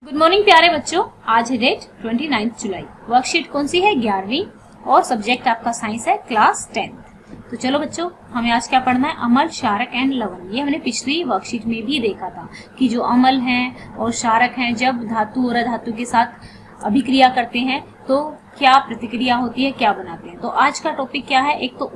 Good morning प्यारे बच्चों, आज है डेट 29 जुलाई। वर्कशीट कौन सी है? 11वीं और सब्जेक्ट आपका साइंस है, क्लास 10th। तो चलो बच्चों, हमें आज क्या पढ़ना है? अमल, क्षारक एंड लवण। ये हमने पिछली वर्कशीट में भी देखा था कि जो अमल हैं और क्षारक हैं, जब धातु और अधातु के साथ अभिक्रिया करते हैं तो क्या प्रतिक्रिया होती है, क्या बनाते हैं। तो आज का टॉपिक क्या है? एक तो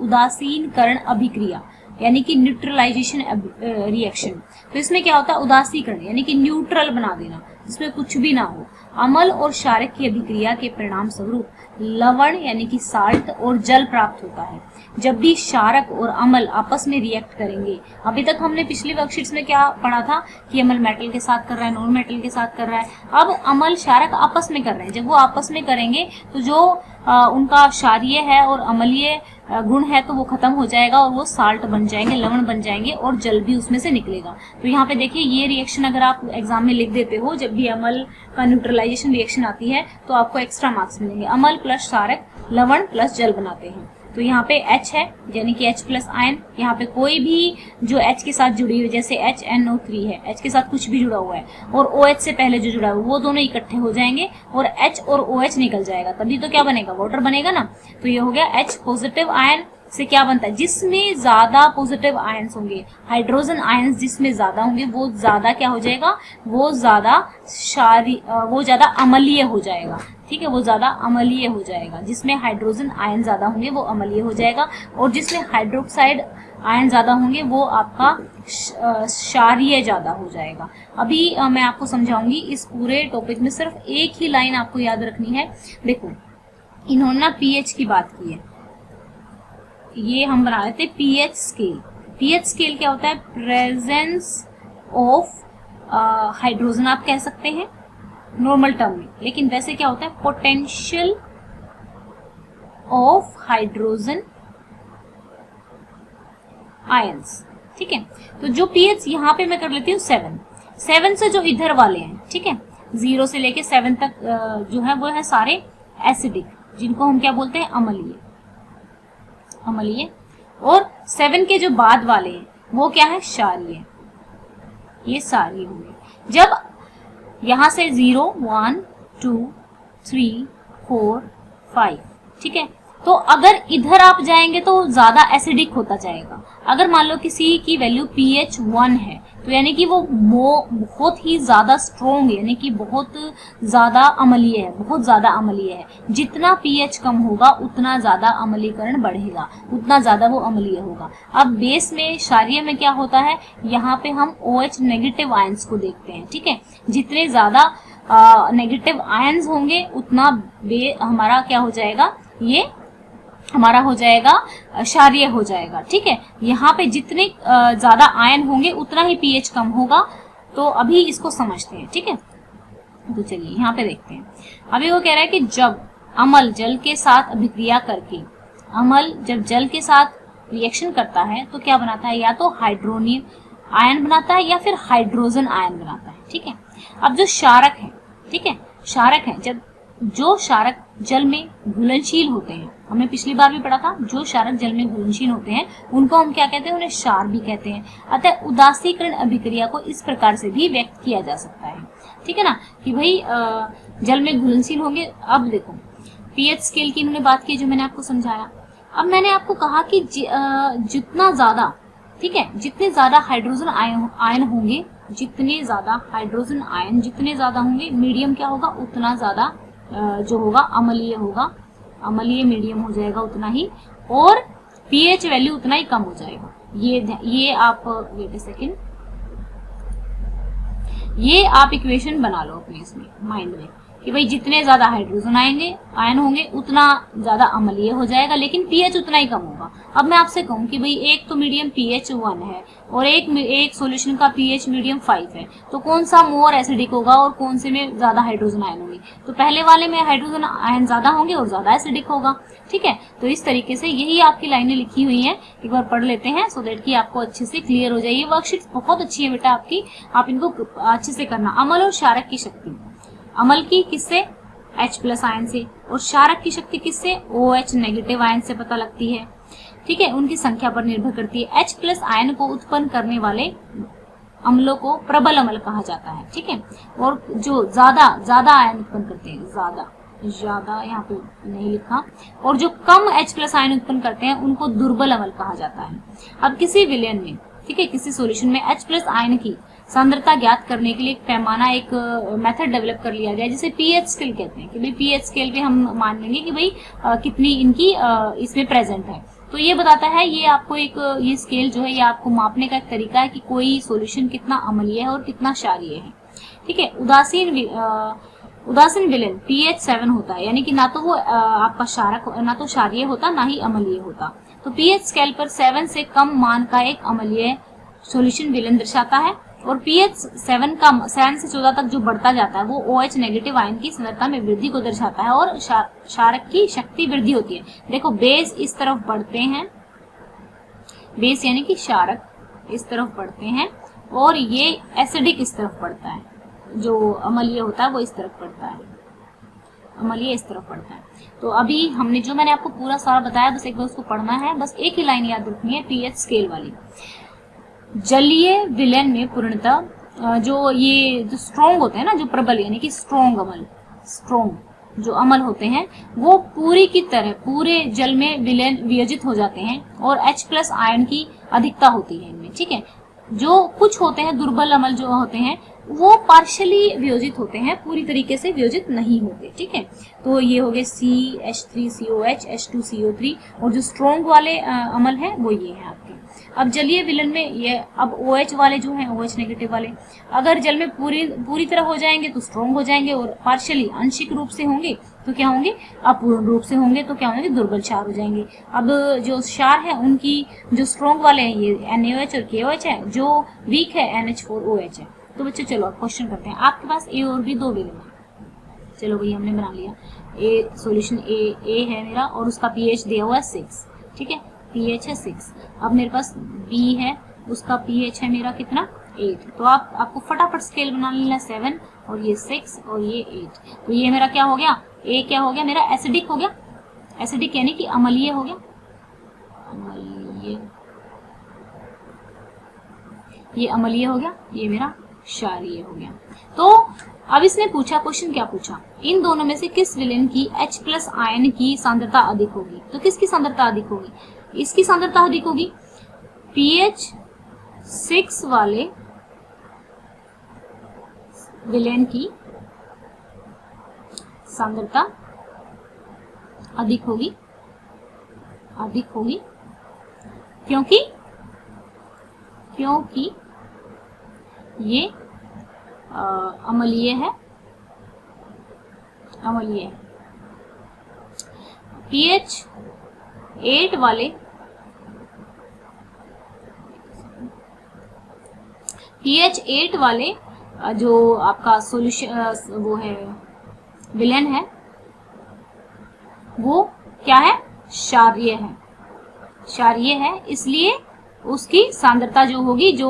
उदासीनकरण अभिक्रिया यानी कि न्यूट्रलाइजेशन रिएक्शन। तो इसमें क्या होता है? उदासीकरण यानी कि न्यूट्रल बना देना, जिसमें कुछ भी ना हो। अमल और क्षारक की अभिक्रिया के परिणाम स्वरूप लवण यानी कि साल्ट और जल प्राप्त होता है। जब भी क्षारक और अमल आपस में रिएक्ट करेंगे, अभी तक हमने पिछली वर्कशीट्स में क्या पढ़ा था कि अमल मेटल के साथ कर रहा है, नॉन मेटल के साथ कर रहा है। अब अमल क्षारक आपस में कर रहे हैं। जब वो आपस में करेंगे तो जो उनका क्षारीय है और अम्लीय गुण है तो वो खत्म हो जाएगा और वो साल्ट बन जाएंगे, लवण बन जाएंगे और जल भी उसमें से निकलेगा। तो यहाँ पे देखिए, ये रिएक्शन अगर आप एग्जाम में लिख देते हो, जब भी अमल का न्यूट्रलाइजेशन रिएक्शन आती है तो आपको एक्स्ट्रा मार्क्स मिलेंगे। अमल प्लस क्षारक लवण प्लस जल बनाते हैं। तो यहाँ पे H है यानी कि H प्लस आयन। यहाँ पे कोई भी जो H के साथ जुड़ी हुई, जैसे HNO3 है, H के साथ कुछ भी जुड़ा हुआ है और OH से पहले जो जुड़ा हुआ है वो दोनों इकट्ठे हो जाएंगे और H और OH निकल जाएगा, तभी तो क्या बनेगा? वाटर बनेगा ना। तो ये हो गया H। पॉजिटिव आयन से क्या बनता है? जिसमें ज्यादा पॉजिटिव आयंस होंगे, हाइड्रोजन आयंस जिसमें ज्यादा होंगे, वो ज्यादा क्या हो जाएगा? वो ज्यादा अम्लीय हो जाएगा। ठीक है, वो ज्यादा अम्लीय हो जाएगा। जिसमें हाइड्रोजन आयन ज्यादा होंगे वो अम्लीय हो जाएगा और जिसमें हाइड्रोक्साइड आयन ज्यादा होंगे वो आपका क्षारीय ज्यादा हो जाएगा। अभी मैं आपको समझाऊंगी। इस पूरे टॉपिक में सिर्फ एक ही लाइन आपको याद रखनी है। देखो, इन्होंने ना पीएच की बात की है। ये हम बना रहे थे पीएच स्केल। पीएच स्केल क्या होता है? प्रेजेंस ऑफ हाइड्रोजन आप कह सकते हैं नॉर्मल टर्म में, लेकिन वैसे क्या होता है? Potential of hydrogen ions. ठीक है, तो जो पीएच यहाँ पे मैं कर लेती हूँ 7 से जो इधर वाले हैं, ठीक है, 0 से लेके 7 तक जो है वो है सारे एसिडिक, जिनको हम क्या बोलते हैं? अम्लीय। और 7 के जो बाद वाले हैं वो क्या है? क्षारीय। ये सारी होंगे। जब यहां से 0 1 2 3 4 5, ठीक है, तो अगर इधर आप जाएंगे तो ज्यादा एसिडिक होता जाएगा। अगर मान लो किसी की वैल्यू pH 1 है तो यानी कि वो बहुत ही ज्यादा स्ट्रोंग है, यानी कि बहुत ज्यादा अम्लीय है, बहुत ज्यादा अम्लीय है। जितना pH कम होगा उतना ज्यादा अम्लीकरण बढ़ेगा, उतना ज्यादा वो अम्लीय होगा। अब बेस में, क्षारीय में क्या होता है? यहाँ पे हम OH नेगेटिव आयंस को देखते हैं। ठीक है, जितने ज्यादा नेगेटिव आयंस होंगे उतना हमारा क्या हो जाएगा? ये हमारा हो जाएगा क्षारीय हो जाएगा। ठीक है, यहाँ पे जितने ज्यादा आयन होंगे उतना ही pH कम होगा। तो अभी इसको समझते हैं। ठीक है, तो चलिए यहाँ पे देखते हैं। अभी वो कह रहा है कि जब अमल जल के साथ अभिक्रिया करके, अमल जब जल के साथ रिएक्शन करता है तो क्या बनाता है? या तो हाइड्रोनियम आयन बनाता है या फिर हाइड्रोजन आयन बनाता है। ठीक है, अब जो क्षारक है, ठीक है, क्षारक है, जब जो क्षारक जल में घुलनशील होते हैं, हमने पिछली बार भी पढ़ा था, जो क्षारक जल में घुलनशील होते हैं उनको हम क्या कहते हैं? उन्हें क्षार भी कहते हैं। अतः उदासीकरण अभिक्रिया को इस प्रकार से भी व्यक्त किया जा सकता है। ठीक है ना, कि भाई जल में घुलनशील होंगे। अब देखो, पीएच स्केल की इन्होंने बात की जो मैंने आपको समझाया। अब मैंने आपको कहा कि जितना ज्यादा, ठीक है, जितने ज्यादा हाइड्रोजन आयन होंगे, जितने ज्यादा हाइड्रोजन आयन जितने ज्यादा होंगे, मीडियम क्या होगा? उतना ज्यादा जो होगा अम्लीय होगा, अम्लीय मीडियम हो जाएगा उतना ही, और पीएच वैल्यू उतना ही कम हो जाएगा। ये आप वेट अ सेकेंड, ये आप इक्वेशन बना लो अपने इसमें माइंड में कि भाई जितने ज्यादा हाइड्रोजन आयन होंगे उतना ज्यादा अम्लीय हो जाएगा, लेकिन पीएच उतना ही कम होगा। अब मैं आपसे कहूं कि भाई एक तो मीडियम pH 1 है और एक सॉल्यूशन का pH मीडियम 5 है, तो कौन सा मोर एसिडिक होगा और कौन से में ज्यादा हाइड्रोजन आयन होंगे? तो पहले वाले में हाइड्रोजन आयन ज्यादा होंगे और ज्यादा एसिडिक होगा। ठीक है, तो इस तरीके से यही आपकी लाइनें लिखी हुई हैं, एक बार पढ़ लेते हैं सो दैट कि आपको अच्छे से क्लियर हो जाए। ये वर्कशीट बहुत अच्छी है बेटा आपकी, आप इनको अच्छे से करना। अमल और क्षारक की शक्ति, अमल की किससे? H प्लस आयन से, और क्षारक की शक्ति किससे? OH नेगेटिव आयन से पता लगती है। ठीक है, उनकी संख्या पर निर्भर करती है। H प्लस आयन को उत्पन्न करने वाले अम्लों को प्रबल अम्ल कहा जाता है, ठीक है। और जो ज्यादा आयन उत्पन्न करते हैं, ज्यादा यहाँ पे नहीं लिखा, और जो कम H+ आयन उत्पन्न करते हैं उनको दुर्बल अम्ल कहा जाता है। अब किसी विलयन में, ठीक है, किसी सॉल्यूशन में H+ आयन की सांद्रता ज्ञात करने के लिए एक पैमाना, एक मेथड डेवलप कर लिया गया जिसे पीएच स्केल कहते हैं, कि भाई पीएच स्केल पे हम मान लेंगे कि भाई कितनी इनकी इसमें प्रेजेंट है। तो ये बताता है, ये आपको एक ये स्केल जो है ये आपको मापने का एक तरीका है कि कोई सॉल्यूशन कितना अम्लीय है और कितना क्षारीय है, ठीक है। उदासीन विलयन pH 7 होता है, यानी कि ना तो वो आपका क्षारक, ना तो क्षारीय होता, ना ही अम्लीय होता। तो pH स्केल पर 7 से कम मान का एक अम्लीय सॉल्यूशन विलयन दर्शाता है, और pH 7 से 14 तक जो बढ़ता जाता है वो OH नेगेटिव आयन की सांद्रता में वृद्धि को दर्शाता है और क्षारक की शक्ति वृद्धि होती है। देखो बेस इस तरफ बढ़ते हैं, बेस यानी कि क्षारक इस तरफ बढ़ते हैं, और ये एसिडिक इस तरफ बढ़ता है, जो अम्लीय होता है वो इस तरफ बढ़ता है, अम्लीय इस तरफ बढ़ता है। तो अभी हमने जो मैंने आपको पूरा सारा बताया, बस एक बार उसको पढ़ना है, बस एक ही लाइन याद रखनी है pH स्केल वाली। जलीय विलयन में पूर्णतः जो स्ट्रॉन्ग होते हैं ना, जो प्रबल यानी कि स्ट्रॉन्ग जो अम्ल होते हैं वो पूरी की तरह पूरे जल में विलयन वियोजित हो जाते हैं, और H+ आयन की अधिकता होती है इनमें, ठीक है। जो कुछ होते हैं दुर्बल अम्ल जो होते हैं वो पार्शियली वियोजित होते हैं, पूरी तरीके से वियोजित नहीं होते, ठीक है। तो ये हो गए CH3COH H2CO3, और जो स्ट्रॉन्ग वाले अम्ल हैं वो ये हैं आपके। अब जलीय विलयन में ये अब OH वाले जो हैं, OH नेगेटिव वाले अगर जल में पूरी तरह हो जाएंगे तो स्ट्रॉन्ग हो जाएंगे, और पार्शियली आंशिक रूप से होंगे तो क्या होंगे, अपूर्ण रूप से होंगे तो क्या होंगे, दुर्बल क्षार हो जाएंगे। अब जो क्षार है उनकी जो स्ट्रॉन्ग वाले हैं ये NaOH और KOH है, जो वीक है NH4OH है। तो बच्चों चलो अब क्वेश्चन करते हैं। आपके पास A और B दो विलयन है, चलो भाई हमने बना लिया। A सॉल्यूशन A है मेरा, और उसका pH दिया हुआ है 6, ठीक है, pH है 6। अब मेरे पास B है, उसका pH है मेरा कितना, 8। तो आपको फटाफट स्केल बना लेना, 7 और ये 6 और ये 8। तो ये मेरा क्या हो गया, A क्या हो गया मेरा, एसिडिक हो गया, एसिडिक यानी कि अम्लीय हो गया, अम्लीय, ये अम्लीय हो गया, ये मेरा क्षारीय हो गया। तो अब इसने पूछा, क्वेश्चन क्या पूछा, इन दोनों में से किस विलयन की H+ आयन की सांद्रता अधिक होगी। तो किसकी सांद्रता अधिक होगी, इसकी सांद्रता अधिक होगी, pH 6 वाले विलयन की सांद्रता अधिक होगी, क्योंकि ये अम्लीय है, pH 8 वाले जो आपका सॉल्यूशन वो है विलयन है वो क्या है, क्षारीय है, इसलिए उसकी सांद्रता जो होगी, जो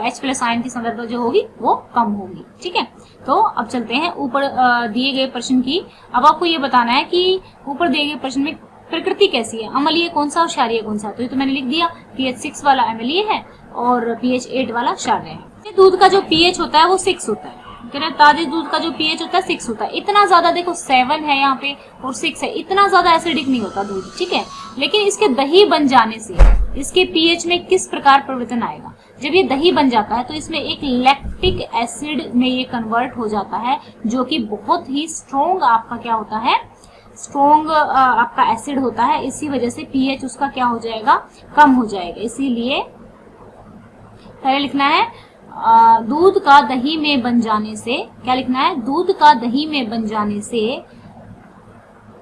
H+ आयन की सांद्रता जो होगी वो कम होगी, ठीक है। तो अब चलते हैं ऊपर दिए गए प्रश्न की। अब आपको ये बताना है कि ऊपर दिए गए प्रश्न में प्रकृति कैसी है, अम्लीय कौन सा और क्षारीय कौन सा। तो ये तो मैंने लिख दिया, pH 6 वाला अम्लीय है और pH 8 वाला क्षारीय है। दूध का जो pH होता है वो 6 होता है, ताजे दूध का जो pH होता है 6 होता है। इतना ज्यादा देखो 7 है यहाँ पे और 6 है, इतना ज्यादा एसिडिक नहीं होता दूध, ठीक है। लेकिन इसके दही बन जाने से इसके pH में किस प्रकार परिवर्तन आएगा, जब ये दही बन जाता है तो इसमें एक लैक्टिक एसिड में ये कन्वर्ट हो जाता है, जो कि बहुत ही स्ट्रॉन्ग आपका क्या होता है, स्ट्रॉन्ग आपका एसिड होता है। इसी वजह से pH उसका क्या हो जाएगा, कम हो जाएगा। इसीलिए पहले लिखना है दूध का दही में बन जाने से, क्या लिखना है, दूध का दही में बन जाने से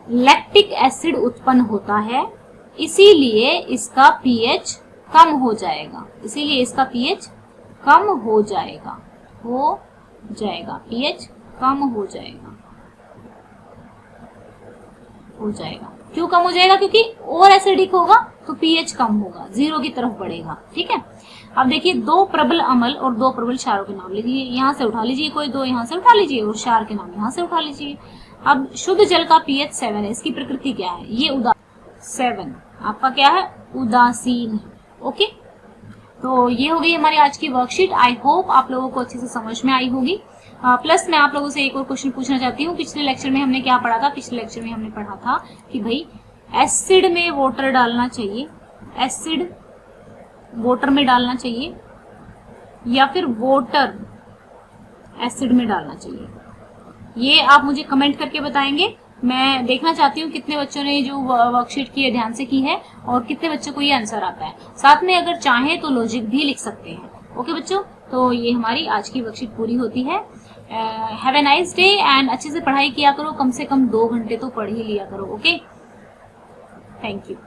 लैक्टिक एसिड उत्पन्न होता है, इसीलिए इसका pH कम हो जाएगा, pH कम हो जाएगा, pH कम हो जाएगा। क्यों कम हो जाएगा, क्योंकि और एसिडिक होगा तो pH कम होगा, 0 की तरफ बढ़ेगा, ठीक है। अब देखिए दो प्रबल अम्ल और दो प्रबल क्षारों के नाम लिखिए, यहाँ से उठा लीजिए कोई दो, यहाँ से उठा लीजिए, और क्षार के नाम यहाँ से उठा लीजिए। अब शुद्ध जल का pH 7 है, इसकी प्रकृति क्या है, ये 7 आपका क्या है, उदासीन है, ओके। तो ये हो गई हमारी आज की वर्कशीट। आई होप आप लोगों को अच्छे से समझ में आई होगी। प्लस मैं आप लोगों से एक और क्वेश्चन पूछना चाहती हूँ। पिछले लेक्चर में हमने क्या पढ़ा था? पिछले लेक्चर में हमने पढ़ा था कि भाई एसिड में वाटर डालना चाहिए, एसिड वाटर में डालना चाहिए या फिर वाटर एसिड में डालना चाहिए। ये आप मुझे कमेंट करके बताएंगे। मैं देखना चाहती हूँ कितने बच्चों ने जो वर्कशीट की है ध्यान से की है और कितने बच्चों को ये आंसर आता है। साथ में अगर चाहें तो लॉजिक भी लिख सकते हैं। ओके बच्चों, तो ये हमारी आज की वर्कशीट पूरी होती है। Have a nice day and अच्छे से पढ़ाई किया करो, कम से कम 2 घंटे तो पढ़ ही लिया करो। Okay, thank you.